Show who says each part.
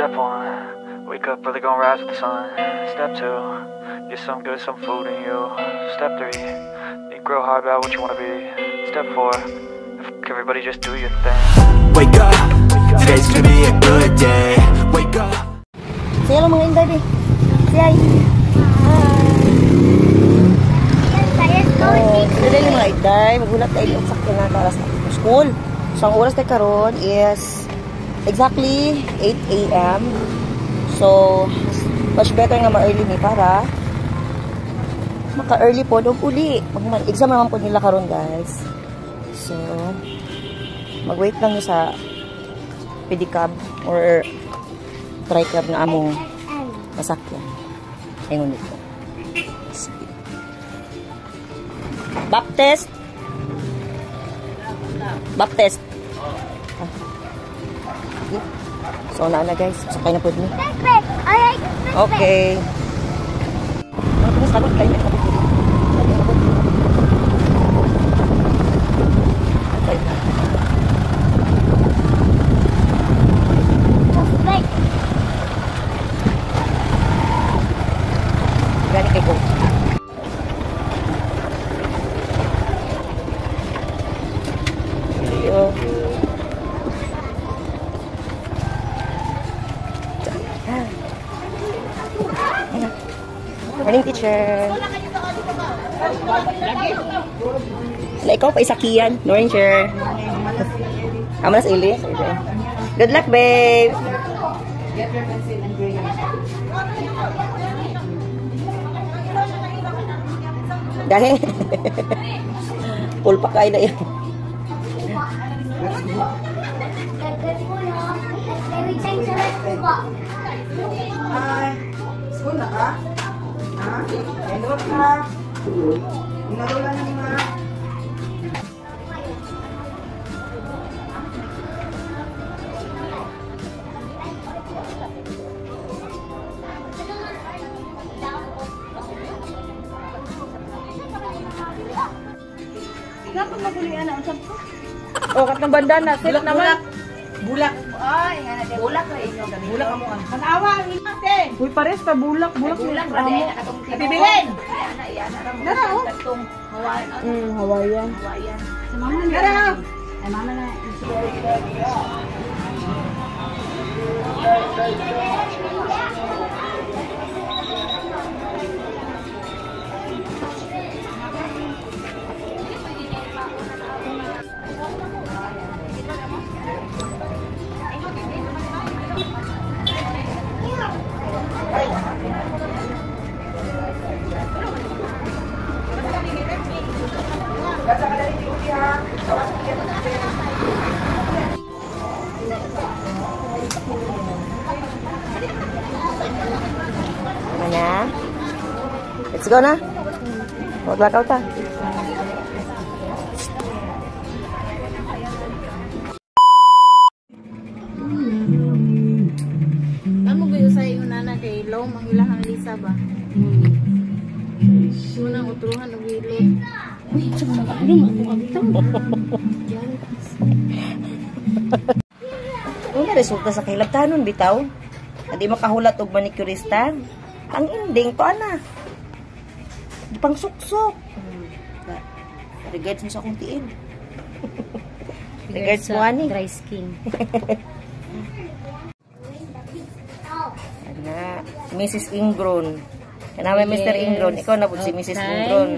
Speaker 1: Step 1, wake up early, gonna rise with the sun. Step 2, get some good, some food in you. Step 3, think real hard about what you wanna be. Step 4, everybody just do your thing.
Speaker 2: Wake up, today's gonna be a good day. Wake up.
Speaker 3: Sige lang mga inday, be. Sige. Sige lang mga inday. Magulat tayo yung sakto na para sa school. So, ang oras tayo karon is exactly 8 AM. So, much better nga ma-early ni para maka-early po doon uli. Exam naman po nila karon guys. So, mag-wait lang nyo sa pedicab or tricab na among masakyan. Ayun dito. Baptist. Baptist. So, na guys. Sakay na po din. Okay. Sabot kayo. Gani kayo. Morning, teacher. Wala, ikaw pa isakiyan. Morning, teacher. Amo na sa ili. Good luck, babe. Dahil pulpa kayo na yan.
Speaker 4: School na ka? Ha? Enroll ka? Inarola na mga?
Speaker 5: Dapat magulian na ang sampo.
Speaker 3: O, kat ng bandana. Silak naman.
Speaker 4: Bulak.
Speaker 5: Ay, nga na. Bulak na inyo.
Speaker 4: Bulak ka mo ang.
Speaker 5: Manawa ang natin.
Speaker 3: Uy, pares ka. Bulak.
Speaker 5: Bulak na din. Nabibilin. Iyan na.
Speaker 3: Nara, oh.
Speaker 5: Itong Hawaiian.
Speaker 3: Hawaiian.
Speaker 5: Hawaiian.
Speaker 4: Sa mama na.
Speaker 5: Nara. Ay, mama na.
Speaker 3: Mana? Let's go na. Mag-blackout ta.
Speaker 5: Amo ba yung sa iyo nana kay Law manghilahang Lisa ba? Unang utruhan og ilot.
Speaker 3: Uy, tsaka nag-alim ako kabitaw. Una resulta sa kahilabtanon bitaw. Hindi makahulat og manicurista. Ang ending to ana. Di pang suksok. Regards mo sa akong tiil. Regards mo ani.
Speaker 5: Dry skin.
Speaker 3: Ana, Mrs. Ingron. Kanaway Mr. Ingron. Ikaw na po si Mrs. Ingron.